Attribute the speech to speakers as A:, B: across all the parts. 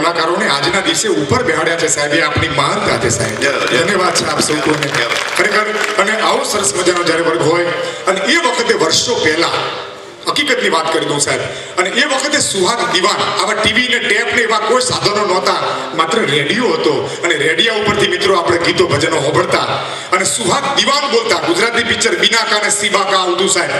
A: કલાકારોને આજના દિવસે ઉપર બેહાડ્યા છે સાહેબ, એ આપણી મહાનતા છે સાહેબ. ધન્યવાદ છે આપ સૌ કોઈને ખરેખર. અને આવો સરસ મજાનો જ્યારે વર્ગ હોય અને એ વખતે વર્ષો પહેલા હકીકતની વાત કરી દઉં સાહેબ, અને એ વખતે સુહાગ દીવાન આવા ટીવી ને ટેપ ને એવા કોઈ સાધનો નહોતા, માત્ર રેડિયો હતો અને રેડિયા ઉપરથી મિત્રો આપણે ગીતો ભજનો સાંભળતા અને સુહાગ દીવાન બોલતા. ગુજરાતી પિક્ચર બિનાકા ને સીબાકા આવતું સાહેબ,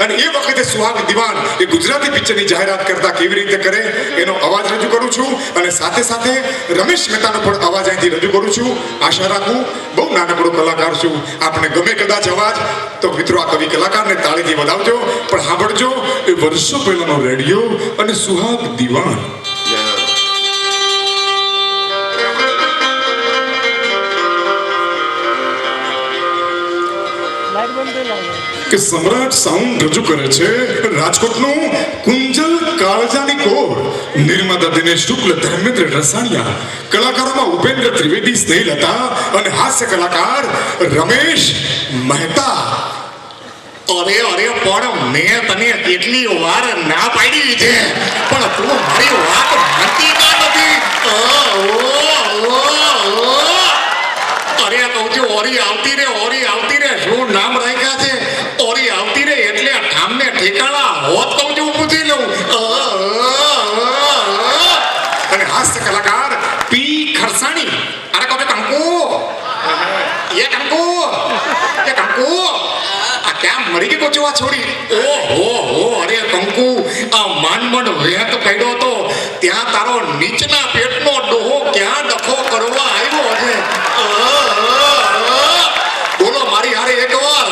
A: અને એ વખતે સુહાગ દીવાન એ ગુજરાતી પિક્ચરની જાહેરાત કરતા કેવી રીતે કરે એનો અવાજ રજૂ કરું છું અને સાથે સાથે રમેશ મહેતાનો પણ અવાજ અહીંથી રજૂ કરું છું. આશા રાખું બહુ નાનકડો કલાકાર છું, આપણે ગમે કદાચ અવાજ તો મિત્રો આ કવિ કલાકારને તાળીથી વધાવજો. પણ સાંભળજો એ વર્ષો પહેલાનો રેડિયો અને સુહાગ દીવાન. કે સમ્રાટ સાઉન્ડ રજૂ કરે છે રાજકોટનું કુંજલ કાળજાની કોર, નિર્માતા દિનેશ શુક્લ, ધર્મેન્દ્ર રસાણિયા, કલાકારોમાં ઉપેન્દ્ર ત્રિવેદી, સ્નેહલતા અને હાસ્ય કલાકાર રમેશ મહેતા.
B: અરે અરે પણ મેં તને કેટલી વાર ના પાડી છે, પણ તું મારી વાત માનતી કા નથી? અરે કહું છું ઓરી આવતી રે શું નામ રાખ્યા છે? ઓરી આવતી રે એટલે ઠામને ઠેકાણા હોત કહું છું પૂછી લઉં.
A: અને હાસ્ય કલાકાર પી ખરસાણી.
B: અરે કહું છું કંકુ, એ કંકુ ક્યાં મરી ગઈ કોચવા છોડી? ઓહો અરે કંકુ, આ માંડ વેત પડ્યો તો ત્યાં તારો નીચના પેટનો ડોહો ક્યાં ડખો કરવા આવ્યો છે? બોલો મારી હારે એકવાર.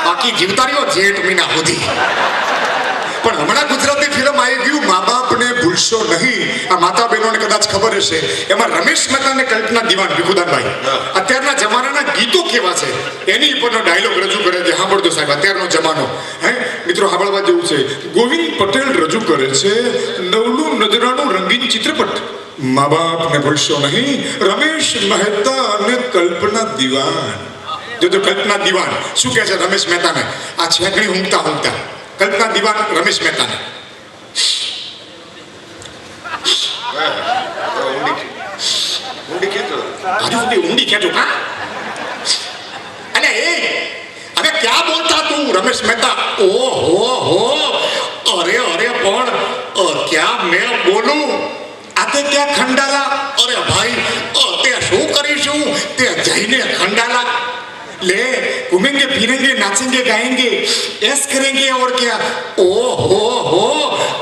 B: બાકી જીવતા રહ્યો જેઠ મહિના સુધી.
A: પણ હમણાં ગુજરાતી ફિલ્મ આવી ગયું મા બાપને ભૂલશો નહીં, આ માતા બહેનોને કદાચ ખબર હશે. એમાં રમેશ મહેતા અને કલ્પના દીવાન ભીખુદાનભાઈ અત્યારના જમાનાના ગીતો કેવા છે એની ઉપરનો ડાયલોગ રજૂ કરે છે. સાંભળજો સાહેબ, અત્યારનો જમાનો મિત્રો સાંભળવા જેવું છે. ગોવિંદ પટેલ રજૂ કરે છે નવલું નજરાનું રંગીન ચિત્રપટ મા બાપને ભૂલશો નહીં, રમેશ મહેતા અને કલ્પના દીવાન. જો કલ્પના દીવાન શું કહે છે રમેશ મહેતાને? આ છેકડી ઊંઘતા કલ્પના દીવાન રમેશ મહેતાને ઊંડી ખેંચો.
B: અને હવે ક્યાં બોલતા તું રમેશ મહેતા? ઓહો અરે પણ ક્યાં મેં બોલું? આતે ક્યાં ખંડાલા? અરે ભાઈ તે શું કરીશું? તે જઈને ખંડાલા ले घूमेंगे फिरेंगे नाचेंगे गाएंगे ऐस करेंगे और क्या? ओहो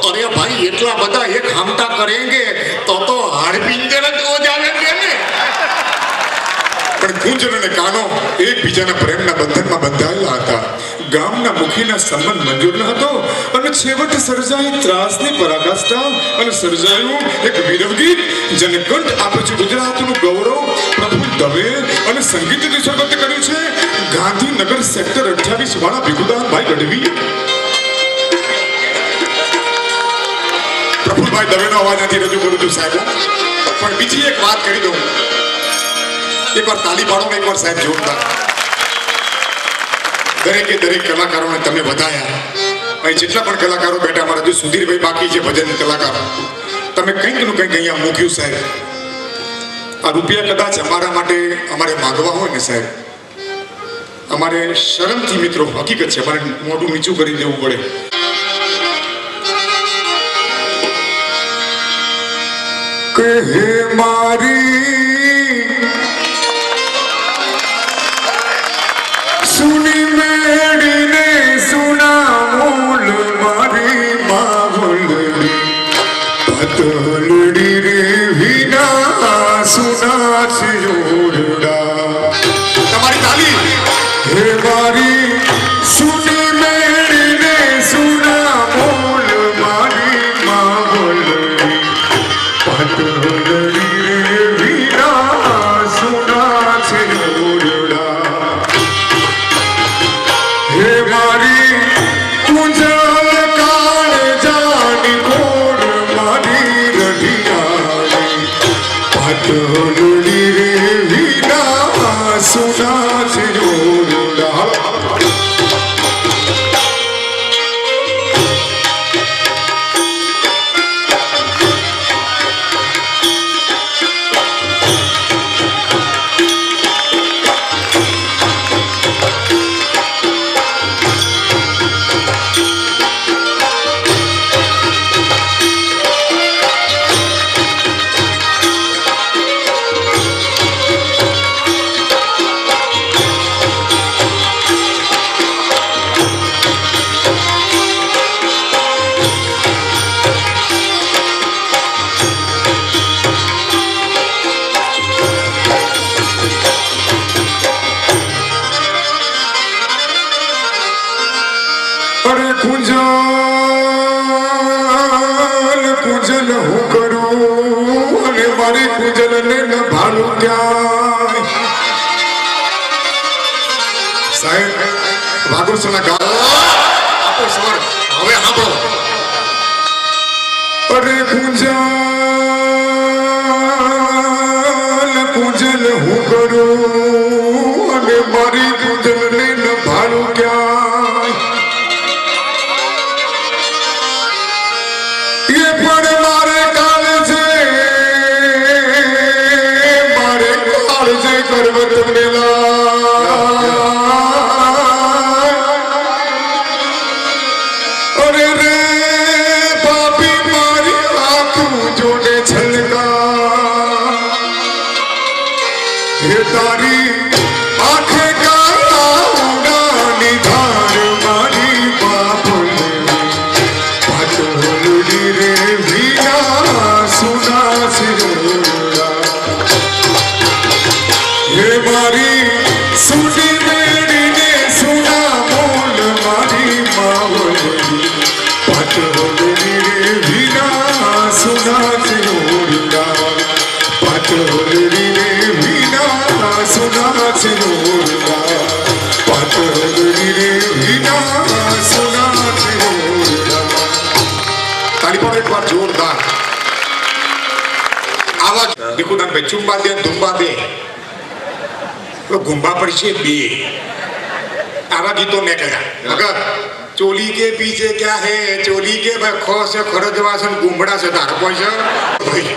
B: अरे भाई इतना बड़ा एक हमता करेंगे तो हाड़पिंजर જ हो जाएंगे ने.
A: પણ કુંજલ અને કાનો એકબીજાના પ્રેમના બંધનમાં બંધાયેલા હતા. ગામના મુખીના સંબંધ મંજૂર ન હતો અને છેવટે સર્જાઈ ત્રાસની પરાકાષ્ઠા અને સર્જાયું એક વિરહ ગીત જેને કંઠ આપે છે ગુજરાતનું ગૌરવ પ્રફુલ્લ દવે અને સંગીત નિસર્ગત કર્યું છે ગાંધીનગર સેક્ટર 28 વાળા ભીખુદાનભાઈ ગઢવી. પ્રફુલ્લભાઈ દવેનો અવાજ નથી રજૂ કરું છું સાહેબ, પણ બીજી એક વાત કરી દઉં. એકવાર તાલી પાડો ને એકવાર સાહેબ જોરદાર. દરેક કલાકારોને તમે વધાયા. અહીં જેટલા પણ કલાકારો બેઠા, અમારા જો સુધીરભાઈ બાકી છે ભજન કલાકાર, તમે કંઈક નું કંઈક અહીંયા મૂક્યું સાહેબ. આ રૂપિયા કદાચ અમારા માટે અમારે માગવા હોય ને સાહેબ, અમારે શરમથી મિત્રો હકીકત છે અમારે મોઢું નીચું કરી દેવું પડે. કહે મારી સુની મેડીને સુના મૂલ મારી માવલડી પતલડી રે વિના સુના સિયોરડા. તમારી તાલી. હે મારી સુની મેડીને સુના મૂલ મારી માવલડી પતલડી રે વિના સુના સિયોરડા. हे मारी कुंजल काल जानी कोर मारी रढ़ियानी पतलड़ी रे કુંજલ હું કરું અને મારી કુંજલને ન ભાડું ક્યાંય. સાહેબ વાઘુસના ગા આપો સ્વર હવે સાંભળો. અરે કુંજલ કુંજલ હું કરું અને મારી કુંજલને ન ભાડું ક્યાંય. એ પણ મારે કાળજે કરવત મેલા. અરે રે પાપી મારી આંખું જોડે છલકા. હે તારી આંખે કાળાની ધાર મારી બાપને પાટોલડી રે વીણા સુના સિરોડા. હે મારી સુની મેળીને સુના મોલ મારી માવલી પાટોલડી રે વીણા સુના સિરોડા. પાટોલડી રે વીણા સુના સિરોડા. પાટોલડી રે વીણા સુના સિરોડા. તાળી પણ એક વાર જોરદાર આવાજ દીકુદાન ભાઈ ચુંબા દે ધુંબા દે ગુંબા પડશે બે આવા ગીતો મેં કર્યા. મગર ચોલી કે પીછે ક્યાં હે ચોલી કે ભાઈ ખો છે ખરજવા છે ગુંબડા છે તાર છે ભાઈ.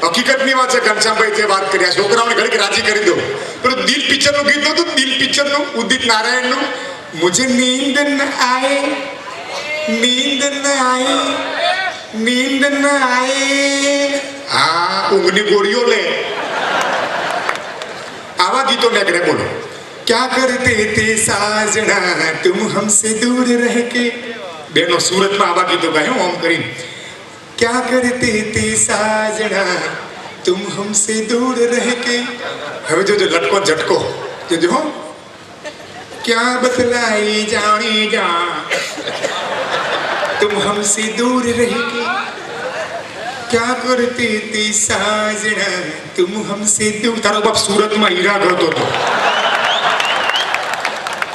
A: હકીકતની વાત છે ઘનશ્યામભાઈ જે વાત કર્યા છોકરાઓને ઘડીક રાજી કરી દો. પેલું દિલ પિક્ચરનું ગીત નતું દિલ પિક્ચરનું ઉદિત નારાયણનું મુझे नींद न आए नींદ ન આए नींद न आए. હા ઊંઘની ગોળીઓ લે आवा गीतों में अगर बोलो क्या करते थे साजना तुम हमसे दूर रह के. बेनो सूरत में आवा गीतों गाए ओम करीम. क्या करते थे साजना तुम हमसे दूर रह के. હવે જો લટકો ઝટકો જો હો क्या बतलाई जाने जा तुम हमसे दूर रह के. क्या करते थे साजना तुम हमसे दूर. तारो बाप सूरत में हीरा करतो तो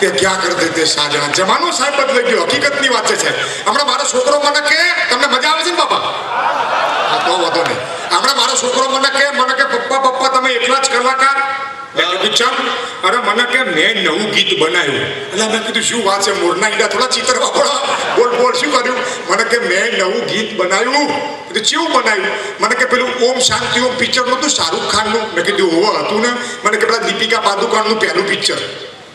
A: કે क्या करते थे साजना. જમાનો સાહેબ બદલાઈ ગયો. હકીકતની વાત છે હમણાં મારો છોકરો મને કે તમને મજા આવે છે ને બાપા હા તો વાંધો નહીં. હમણાં મારો છોકરો મને કે પપ્પા પપ્પા તમે એકલા જ કલાકાર. મેં કીધું ચમ. અરે મને કે મેં નવું ગીત બનાવ્યું. એટલે મેં કીધું શું વાત છે મોરના ઈડા થોડા ચિત્ર વાપરો બોલ બોલ શું કર્યું. મને કે મેં નવું ગીત બનાવ્યું. કેવું બનાવ્યું. મને કે પેલું ઓમ શાંતિ ઓમ પિક્ચર નતું શાહરૂખ ખાનનું. મેં કીધું હોવ હતું ને. મને કે પેલા દીપિકા પાદુકોણનું પહેલું પિક્ચર.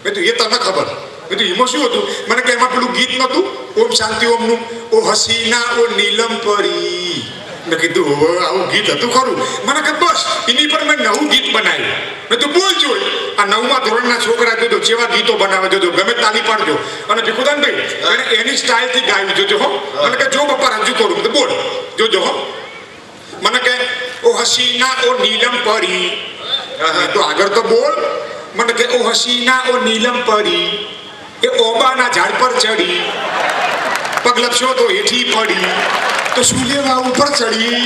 A: મેં તો એ તને ખબર. મેં તો એમાં શું હતું. મને કે એમાં પેલું ગીત નતું ઓમ શાંતિ ઓમનું ઓ હસીના ઓ નીલમ પરી. મેં કીધું હોવ આવું ગીત હતું ખરું. મને કે બસ એની પર મેં નવું ગીત બનાવ્યું. મેં તો બોલ જોઈ આ 9મા ધોરણના છોકરા જોજો જેવા ગીતો બનાવે જોજો ગમે તાલી પાડજો. અને ભીખુદાનભાઈ એને એની સ્ટાઇલથી ગાયું જોજો હો. મને કે જો પપ્પા રજૂ કરું તો બોલ જોજો હો. મને કે ઓ હસીના ઓ નીલમ પરી. તો આગળ તો બોલ. મને કે ઓ હસીના ઓ નીલમ પરી એ ઓબાના ઝાડ પર ચડી પગ લપસ્યો તો હેઠી પડી તો શું લેવા ઉપર ચડી.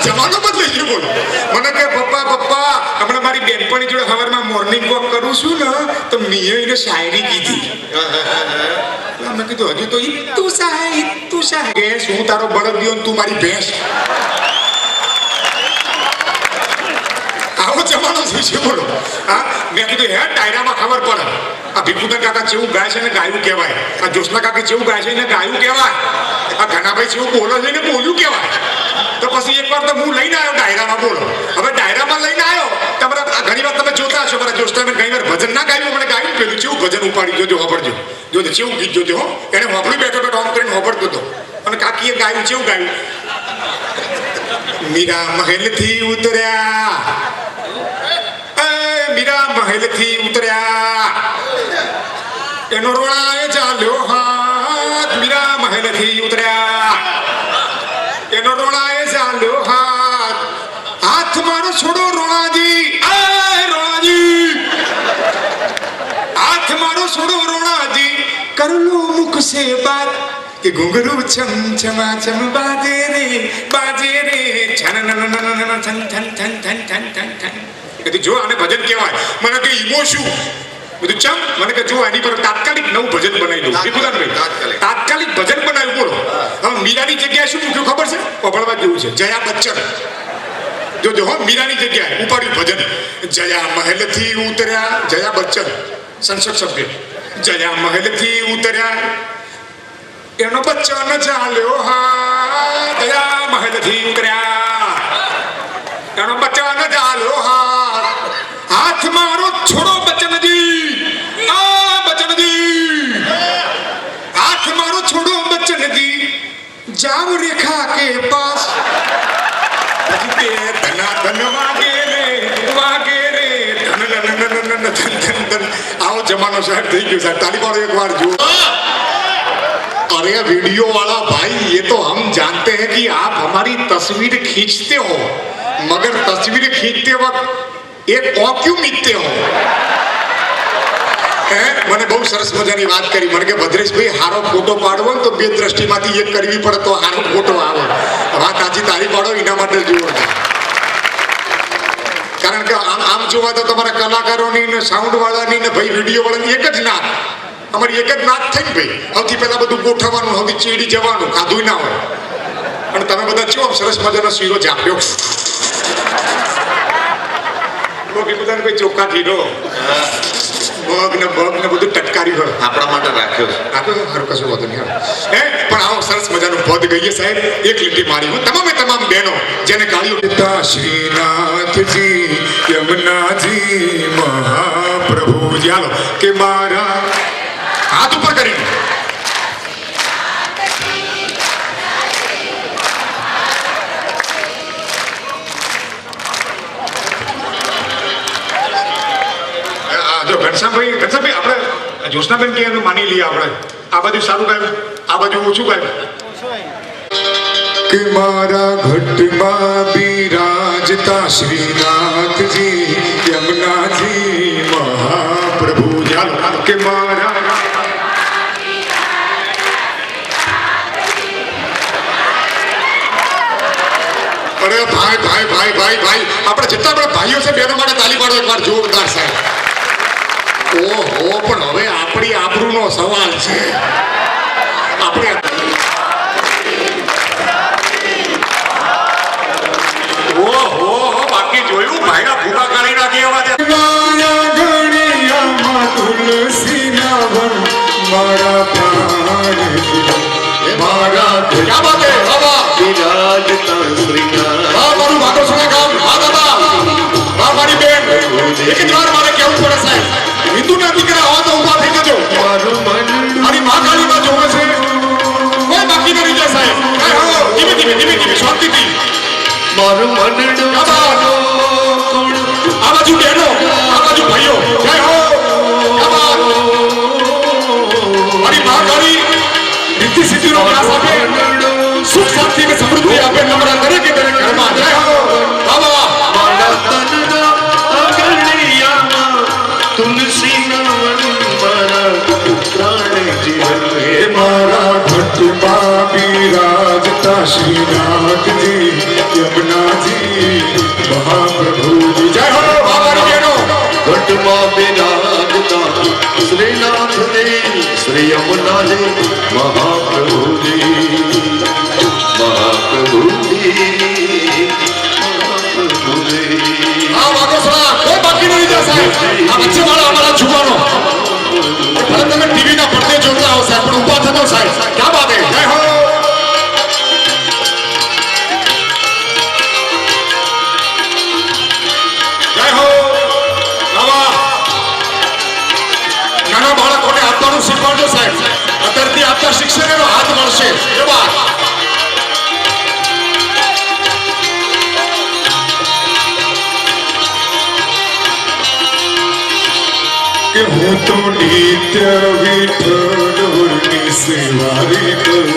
A: જમાનો બદલાઈ ગયો બોલો. મને કે પપ્પા પપ્પા હમણાં મારી બેનપણી જોડે સવારમાં મોર્નિંગ વોક કરું છું ને તો મેં એને શાયરી કીધી. મેં કીધું હજી તો તું સા ભેંસ હું તારો બળદિયો તું મારી ભેંસ. આવો જમાનો છે બોલો. હા મેં કીધું હે ડાયરામાં ખબર પડે આ ભીખુદાન કાકા જેવું ગાય છે ને ગાયું કહેવાય. આ જોશના કાકા જેવું ગાય છે ને ગાયું કહેવાય. આ ઘનાભાઈ જેવું બોલે છે ને બોલ્યું કહેવાય. તો પછી એકવાર તો હું લઈને આવ્યો ડાયરામાં બોલો. હવે ડાયરામાં લઈને આવ્યો તમારા ઘણી વાર તમે જોતા હશો મારા જોશના મેં ઘણી વાર ભજન ના ગાયું મને ગાયું પેલું જેવું ભજન ઉપાડી જોજો વાપરજો જોજો જેવું ગીત જોજો હો. એને વાપરી બેઠો બેઠો આમ કરીને વાપરતો હતો. અને કાકીએ ગાયું જેવું ગાયું મીરા મહેલથી ઉતર્યા મીરા મહેલથી ઉતર્યા એનો રોણાએ ચાલ્યો હાથ. મીરા મહેલથી ઉતર્યા એનો રોણાએ ચાલ્યો હાથ. હાથ મારો છોડો રોણાજી રોણાજી હાથ મારો છોડો રોણાજી कर लो मुख से बात कि घुंघरू छम छमा छम बाजे रे छन न न न न छन छन छन छन छन छन छन કદી જો આને ભજન કહેવાય મને કે ઈમો શું બધું ચમ મને કે જો એની પર તાત્કાલિક નવું ભજન બનાવી દઉં વિપુલાનભાઈ તાત્કાલિક ભજન બનાવ્યું બોલો હવે મીરાની જગ્યાએ શું મૂક્યું ખબર છે પભળવા જેવું છે જયા બચ્ચન જો હો મીરાની જગ્યાએ ઉપાડ્યું ભજન જયા મહેલથી ઉતર્યા જયા બચ્ચન સંસદ સભ્ય જયા મહેલથી ઉતર્યા એનો બચ્ચન ચાલ્યો હા જયા મહેલથી ઉતર્યા એનો બચ્ચન ચાલ્યો હા હાથ મારો છોડો બચ્ચનજી આ બચ્ચનજી હાથ મારો છોડો બચ્ચનજી જાઓ રેખા કે પાસ ધના ધન વાગે રે ધન ધન ધન આવો જમાનો સાહેબ થઈ ગયો સાહેબ તાલી પાડો એક વાર જુઓ अरे वीडियो वाला भाई ये तो हम जानते हैं कि आप हमारी तस्वीर खींचते हो मगर तस्वीर खींचते वक्त एक क्यों मीटते हो મને બહુ સરસ મજાની વાત કરી મને કે ભદ્રેશભાઈ હારો ફોટો પાડવો ને તો બે દ્રષ્ટિમાંથી એક કરવી પડે તો હારો ફોટો આવે વાત આજી તારી પાડો એના માટે જુઓ કારણ કે આમ જોવા તો તમારા કલાકારોની ને સાઉન્ડ વાળાની ને ભાઈ વિડીયો વાળાની એક જ નાત અમારી એક જ નાત થઈ ને ભાઈ સૌથી પહેલા બધું ગોઠવવાનું સૌથી ચેડી જવાનું કાધું ના હોય અને તમે બધા ચો સરસ મજાનો શીરો જાપ્યો બધાને કોઈ ચોખ્ખા ઘીરો બગ ને બધું ટટકારી હોય
C: આપણા માટે રાખ્યો છે
A: આપ્યો સારું કશું હોતું નહીં હે પણ આવો સરસ મજાનું પદ ગઈએ સાહેબ એક લીટી મારી હું તમામ બહેનો જેને ગાળીઓ પિતા શ્રીનાથજી યમુનાજી મહાપ્રભુ ચાલો કે મારા હાથ ઉપર કરી જો ઘનશ્યામભાઈ આપણે જ્યોત્સનાબેન કે એનું માની લઈએ આપણે આ બાજુ સારું ગાયું આ બાજુ ઓછું ગાયું કે મારા ઘટમાં બિરાજતા શ્રીનાથજી યમુનાજી મહાપ્રભુ ચાલો કે મારા અરે ભાઈ આપણે જેટલા બધા ભાઈઓ છે બહેનો માટે તાલી પાડો એકવાર જોરદાર સાહેબ ઓહો પણ હવે આપણી આબરૂનો સવાલ છે આપણે ઓહો બાકી જોયું ભાઈના ભૂકા કાઢી નાખી અવાજ તુલસી મારા મારા ક્યા બાત હે બાબા
C: વિરાજતા શ્રીનાથ
A: મારું વાતો સુને કામ હા દાદા મારી બેન એક જ વાર મારે કેવું પડે સાહેબ હિન્દુના દીકરા હોવા તો ઉભા થઈ જજો
C: મારું મન
A: મારી માં કાળીમાં જોવે છે કોઈ બાકી નહીં જાય સાહેબ ધીમે શાંતિથી
C: મારું મનડું
A: આ બાજુ બહેનો આ બાજુ ભાઈઓ જય હો મારી માં કાળી રીતિ સિદ્ધિનો વ્યાસ આપે સુખ શાંતિ અને સમૃદ્ધિ આપે તમારા દરેક ઘરમાં જય હો બાબા
C: મારા તનના અગલિયામાં તુલસીના વન મારા પ્રાણ જીવન હે
A: મારા ઘટમાં બિરાજતા શ્રીનાથજી યમુનાજી મહાપ્રભુજી જય હો બાબાની બહેનો
C: ઘટમાં બિરાજતા શ્રીનાથ દેવ શ્રી યમુનાજી મહાપ્રભુજી
A: આ વાતો સલા કોઈ બાકી નહીં જાય સાહેબ આ વચ્ચે વાળા અમારા જુવાનો ભલે તમે ટીવી ના પડદે જોતા હો સાહેબ પણ ઊભા થતો સાહેબ ક્યાં બાત હે જય હો જય હો બાબા નાના બાળકોને આપવાનું શીખવાડજો સાહેબ અત્યારથી આપતા શિક્ષકોનો હાથ મળશે એ વાત કે હું તો નિત્ય વિઠ્ઠલની સેવા રે કરું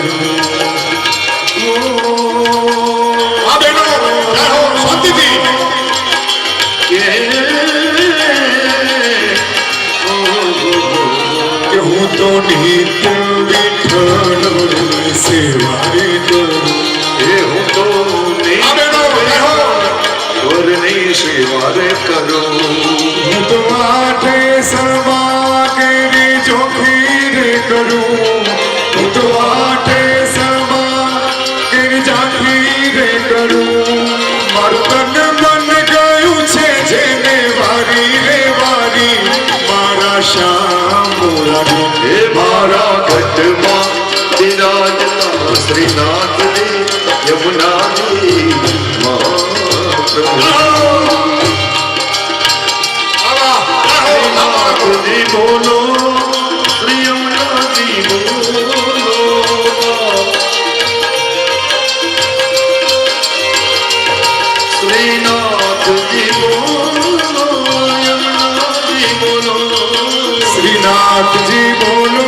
A: આ બેનો જય હો શાંતિથી કે હું તો નિત્ય વિઠ્ઠલની સેવા રે કરું.
C: એ હું તો
A: આ બહેનો, કહો.
C: ઈશ્વરની સેવા રે કરું.
A: હું તો આઠે સવા કેરી ચોખી રે કરું. હું તો આઠે સવા કેરી ઝાંખી રે કરું. મારું તન મન ગયું છે જેને વારી રે વારી મારા શ્યામ મોરારી.
C: હે મારા ઘટમાં બિરાજતા શ્રીનાથજી યમુનાજી મહાપ્રભુ. શ્રીનાથજી બોલો, શ્રી યમુનાજી બોલો. શ્રીનાથજી બોલો, યમુનાજી બોલો.
A: શ્રીનાથજી બોલો,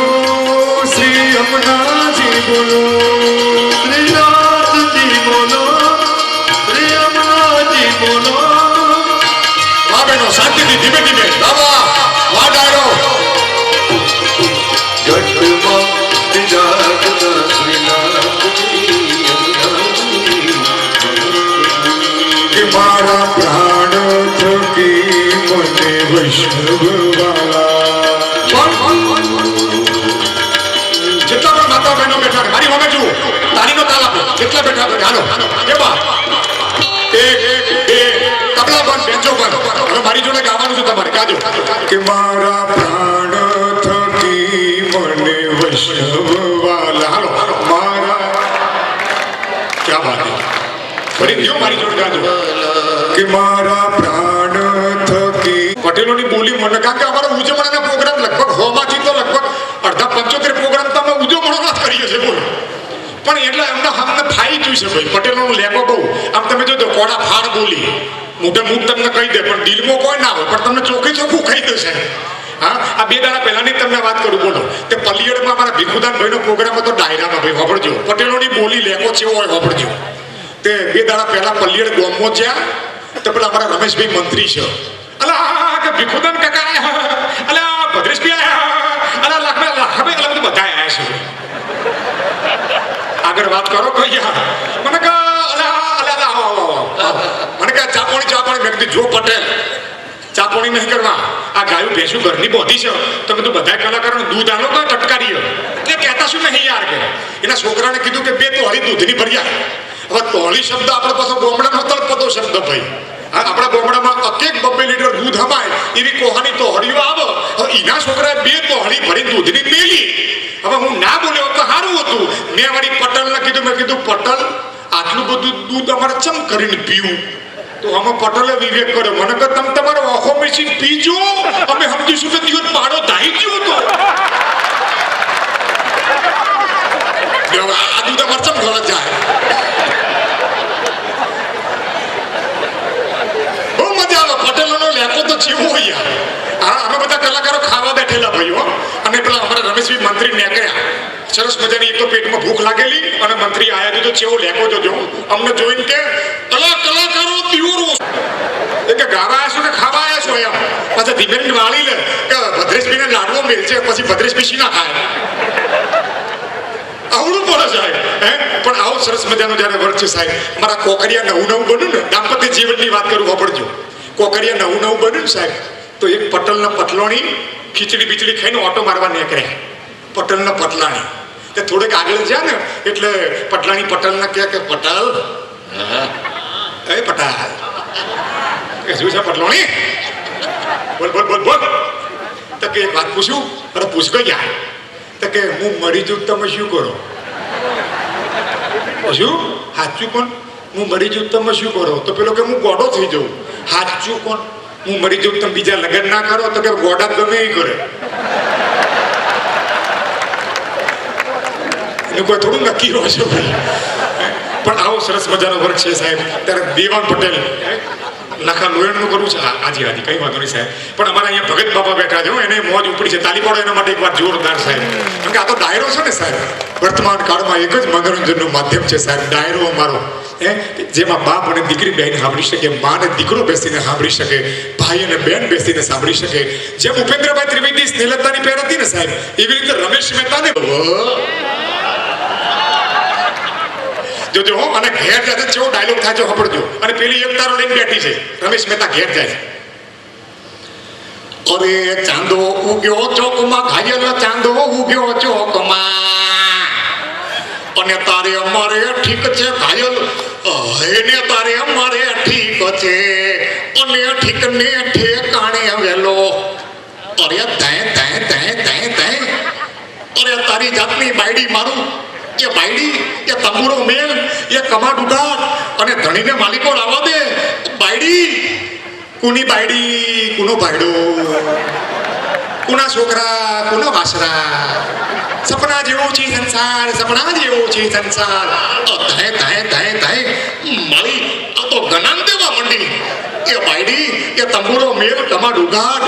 A: શ્રી યમુનાજી બોલો.
C: શ્રીનાથજી બોલો, શ્રી યમુનાજી બોલો.
B: વાહ બહેનો, શાંતિથી ધીમે ધીમે લાવા વાહ ડાયરો.
C: ઘટમાં બિરાજતા શ્રીનાથજી યમુનાજી.
A: કે મારા પ્રાણ થકી મને વૈષ્ણવ વાલા.
B: જેટલા પણ માતા બહેનો બેઠા છે, મારી સામે જુઓ, તાળીનો તાલ આપો. જેટલા બેઠા છે, હાલો એ બા એક બે તબલા બંધ, બેન્ચો બંધ. હવે મારી જોડે ગાવાનું છે તમારે, ગાજો.
A: કે મારા પ્રાણ થકી મને વૈષ્ણવ વાલા.
B: હાલો
A: મારા
B: ક્યાં વાત છે. ફરી ગયો મારી જોડે ગાજો.
A: કે મારા પ્રાણ થકી
B: પટેલોની બોલી મને, કારણ કે અમારા ઉજવણાના પ્રોગ્રામ લગભગ 100 માંથી તો લગભગ અડધા 75 પ્રોગ્રામ તો અમે ઉજવણોના જ કરીએ છીએ. બોલો, પણ એટલે એમને અમને ફાઈ ગયું છે ભાઈ. પટેલોનો લેકો બહુ આમ તમે જોજો, કોડા ફાડ બોલી મોઢે મુખ તમને કહી દે, પણ દિલમાં કોઈ ના હોય, પણ તમને ચોખ્ખી ચોખ્ખું કહી દેશે. હા, આ 2 દાડા પહેલાની તમને વાત કરું. બોલો, તે પલ્લીયડમાં અમારા ભીખુદાન ભાઈનો પ્રોગ્રામ હતો ડાયરામાં. ભાઈ વાપરજો, પટેલોની બોલી લેકો ચેવો હોય વાપરજો. તે 2 દાડા પહેલા પલ્લીયડ ગોમમાં જ્યાં તો પેલા અમારા રમેશભાઈ મંત્રી છે. અલા કે ભીખુદાન કાકા આયા, અલા ભદ્રેશભાઈ આયા, અલા લાખભાઈ અલા બધું બધા આયા છે. આગળ વાત કરો કઈ યાર. મને કે અલા આવો. મને કે ચા પાણી મેં કીધું જો પટેલ ચા પાણી નહીં કરવા, આ ગાયું ભેંસું ઘરની બોધી છે. તમે તો બધા કલાકારોને દૂધ આલો તો ટટકારી એટલે કહેતા શું નહીં યાર. કે એના છોકરાને કીધું કે 2 તોળી દૂધની ભર્યા. હવે તોળી શબ્દ આપણે પાછો ગોમડાનો તળપતો શબ્દ ભાઈ. આપણા ગોમડામાં 1-2 લીટર દૂધ હમાય એવી કોહાની તોહડીઓ આવે. હવે એના છોકરાએ 2 તોહડી ભરી દૂધની મેલી. હવે હું ના બોલ્યો તો સારું હતું. મેં વળી પટેલને કીધું, મેં કીધું પટેલ આટલું બધું દૂધ અમારે ચમ કરીને પીવું? તો આમાં પટેલે વિવેક કર્યો. મને કે તમે તમારો ઓખો મિશીન પીજો, અમે સમજીશું કે દિવસ પાડો ધાઈ ગયો હતો. આ દૂધ અમારે ચમ ગળત જાય. બહુ મજા આવે. પટેલોનો લેકો તો જેવો હોય યાર. હા, અમે બધા કલાકારો ખાવા બેઠેલા ભાઈઓ, અને પેલા અમારા રમેશભાઈ મંત્રી નીકળ્યા. સરસ મજાની એક તો પેટમાં ભૂખ લાગેલી, અને મંત્રી આયા દીધો ચેવો લેકો જોજો. અમને જોઈને કે અલા કલાકારો તીવરો એ કે ગાવા આવ્યા છો કે ખાવા આવ્યા છો એમ. પાછા ધીમે વાળી લે કે ભદ્રેશભાઈને લાડવો મેલ છે, પછી ભદ્રેશભાઈ શી ના ખાય. આવડું પડે સાહેબ. હે, પણ આવો સરસ મજાનો જયારે વર્ગ છે સાહેબ. મારા કોકરિયા નવું બન્યું ને, દાંપત્ય જીવનની વાત કરું વાપરજો. કોકરિયા નવું બન્યું ને સાહેબ, તો એક પટલના પટલોણી ખીચડી બીચડી ખાઈને ઓટો મારવા નીકળ્યા. પટલના પટલાણી તે થોડેક આગળ જાય ને એટલે પટલાણી પટેલને કહે કે પટેલ, એ પટેલ કે શું છે પટલોણી? બોલ. તો કે એક વાત પૂછું? અરે પૂછ ગઈ યાર. તો કે હું મરી જઉં તમે શું કરો? શું સાચું કોણ? હું મરી જઉં તમે શું કરો? તો પેલો કે હું ગોડો થઈ જાઉં. સાચું કોણ? હું મરી જઉં તમે બીજા લગ્ન ના કરો? તો કે ગોડા ગમે એ કરે. એનું કોઈ થોડું નક્કી હોય છે ભાઈ. પણ આવો સરસ મજાનો વર્ગ છે સાહેબ. ત્યારે દેવાન પટેલ લખા લોયણનું કરવું છે. હાજી કઈ વાંધો નહીં સાહેબ. પણ અમારા અહીંયા ભગત બાપા બેઠા છે, એને મોજ ઉપડી છે. તાલી પાડો એના માટે એકવાર જોરદાર સાહેબ. કારણ કે આ તો ડાયરો છે ને સાહેબ. વર્તમાન કાળમાં એક જ મનોરંજનનું માધ્યમ છે સાહેબ, ડાયરો અમારો.
A: જેમાં બાપ અને દીકરી બેન સાંભળી શકે, મા અને દીકરો બેસીને સાંભળી શકે, ભાઈ અને બેન બેસીને સાંભળી શકે. જેમ ઉપેન્દ્રભાઈ ત્રિવેદી સ્નેહલતાની પેર હતી ને સાહેબ, એવી રીતે રમેશ મહેતાને જોજો હો. અને ઘેર જાય કેવો ડાયલોગ થાય છે સાંભળજો. અને પેલી એક તારો લઈને બેઠી છે, રમેશ મહેતા ઘેર જાય,
B: અરે ચાંદો ઉગ્યો ચોકમાં, ઘાયલ ચાંદો ઉગ્યો ચોકમાં, અને તારે અમારે ઠીક છે ઘાયલ, એને તારે અમારે ઠીક છે, અને ઠીક ને ઠેકાણે વેલો. અરે તાય તાય તાય તાય તાય, અરે તારી જાતની બાયડી મારું, એ બાયડી, એ તંબુરો મેલ, એ કમા ડુગાટ, અને ધણીને માલિકો લાવવા દે. બાયડી કુની બાયડી, કુનો ભાયડો, કુના છોકરા, કુના વાસરા, સપના જેવો છે સંસાર, સપના જેવો છે સંસાર. તાય તાય તાય તાય, મારી આ તો ગનાન દેવા મંડી. એ બાયડી, એ તંબુરો મેલ, કમા ડુગાટ,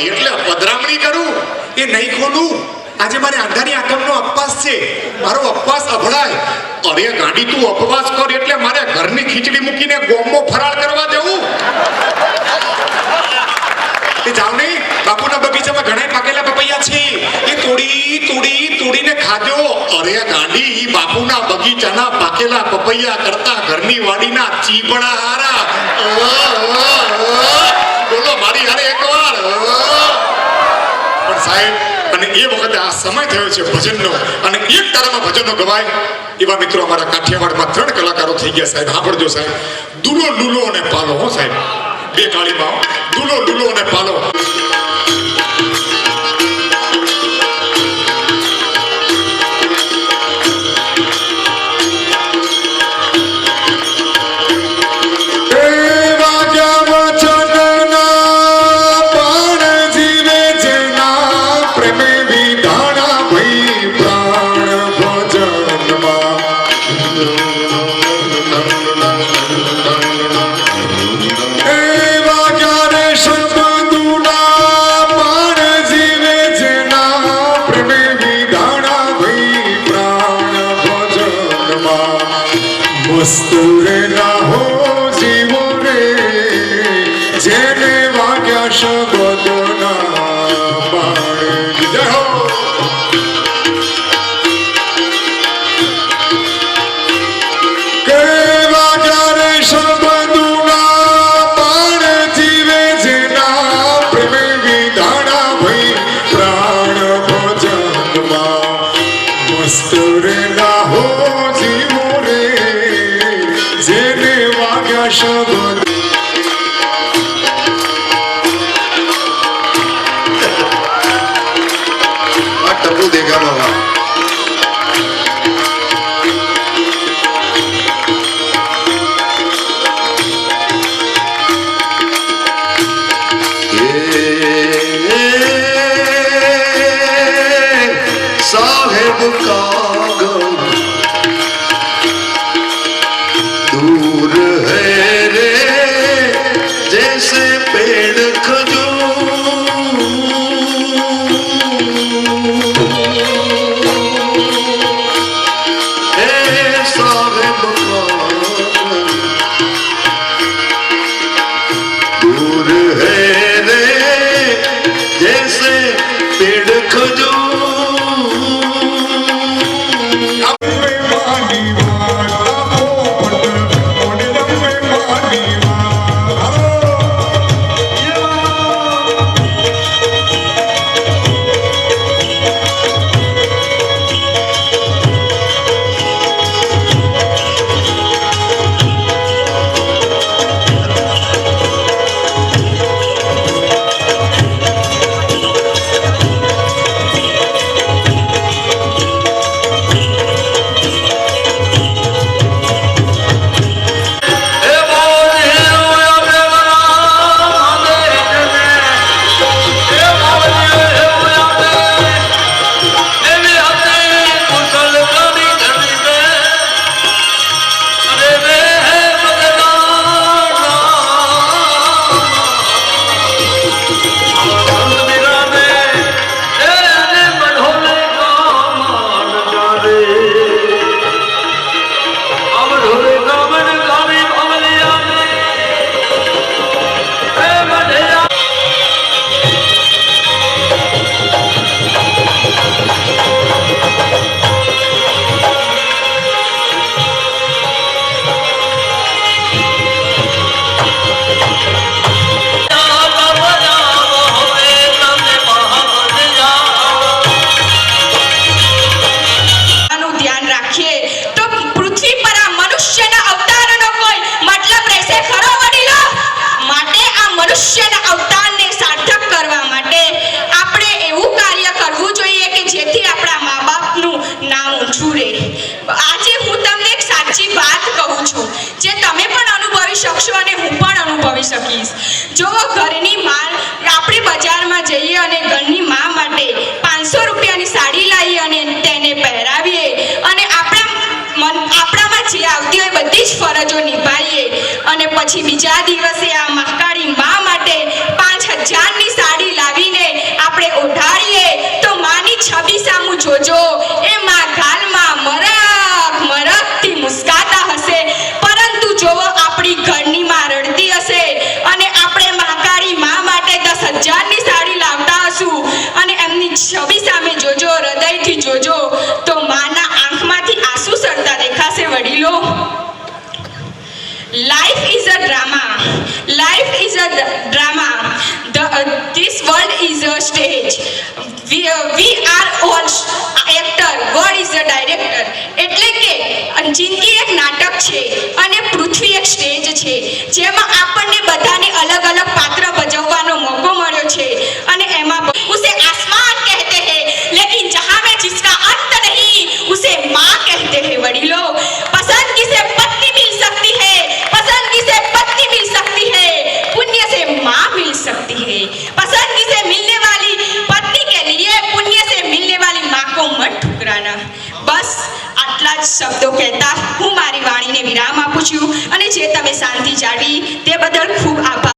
B: એટલે પધરામણી કરું એ નહીં ખોલું. આજે મારે આંધારી આકમનો અપવાસ છે, મારો અપવાસ અભળાય. અરે ગાડી તું અપવાસ કર એટલે મારે ઘરની ખીચડી મૂકીને ગોમો ફરાળ કરવા દેવું? એ જાવ નહીં, બાપુના બગીચામાં ઘણા પાકેલા પપૈયા છે, એ તોડીને ખાજો. અરે ગાડી, ઈ બાપુના બગીચાના પાકેલા પપૈયા કરતા ઘરની વાડીના ચીપડા હારા. બોલો મારી હારે એકવાર.
A: પણ સાહેબ, અને એ વખતે આ સમય થયો છે ભજનનો, અને એક તારામાં ભજનનો ગવાય એવા મિત્રો અમારા કાઠિયાવાડમાં 3 કલાકારો થઈ ગયા સાહેબ. સાંભળજો સાહેબ, દુલો લુલો અને પાલો. હો સાહેબ, 2 કાળીમાં, દુલો લુલો અને પાલો.
C: મસ્તુરે રાહો જીવો રે, જેને વાગ્યા શબ્દોના બાણ. જય હો. કે વાગ્યા રે શબ્દોના બાણ, જીવે જેના પ્રેમે વિધાણા ભઈ પ્રાણ ભજનમાં. મસ્તુરે રાહો જીવો રે, જેને વાગ્યા શબ્દ. આ ટપુ દેખા બાબા. સાહેબ કાગલ दूर है रे, जैसे पेड़ खजूर. हे साहिब दूर है रे, जैसे पेड़ खजूर.
D: આજે હું તમને એક સાચી વાત કહું છું જે તમે પણ અનુભવી શકશો અને હું પણ અનુભવી શકીશ. જો ઘરની માં આપણે બજારમાં જઈએ અને ઘરની માં માટે 500 રૂપિયાની સાડી લાવીએ અને તેને પહેરાવીએ અને આપણામાં જે આવતી હોય બધી જ ફરજો નિભાવીએ અને પછી બીજા દિવસે આ મહાકાળી માં માટે 5000ની સાડી લાવીને આપણે ઓઢાડીએ તો માની છબી સામું જોજો, એ માં ગાલમાં મરકથી મુસ્કાતા હશે. પરંતુ જોવો આપણી ઘરની માં રડતી હશે અને આપણે મહાકાળી માં માટે 10,000ની સાડી લાવતા હશું અને એમની છબી સામે જોજો, હૃદયથી જોજો તો માના આંખમાંથી આંસુ સરતા દેખાશે. વડીલો, life is a drama. Life is a drama. This world is a stage. We are all actor. God is a director. એટલે કે જિંદગી એક નાટક છે અને પૃથ્વી એક સ્ટેજ છે જેમાં આપણને બધાને અલગ અલગ પાત્ર ભજવવાનો મોકો મળ્યો છે અને એમાં ઉસે આસમાન કહેતે હૈ લેકિન જહાં में जिसका अंत नहीं उसे माँ कहते हैं. वडीलो, पसंदगी से पत्नी मिल सकती है, पसंदगी से पत्नी मिल सकती है, पुण्य से माँ मिल सकती है. पसंदगी से मिलने वाली पत्नी के लिए पुण्य से मिलने वाली माँ को मत ठुकराना. बस આટલા જ શબ્દો કહેતા હું મારી વાણીને વિરામ આપું છું અને જે તમે શાંતિ જાળવી તે બદલ ખૂબ આભાર.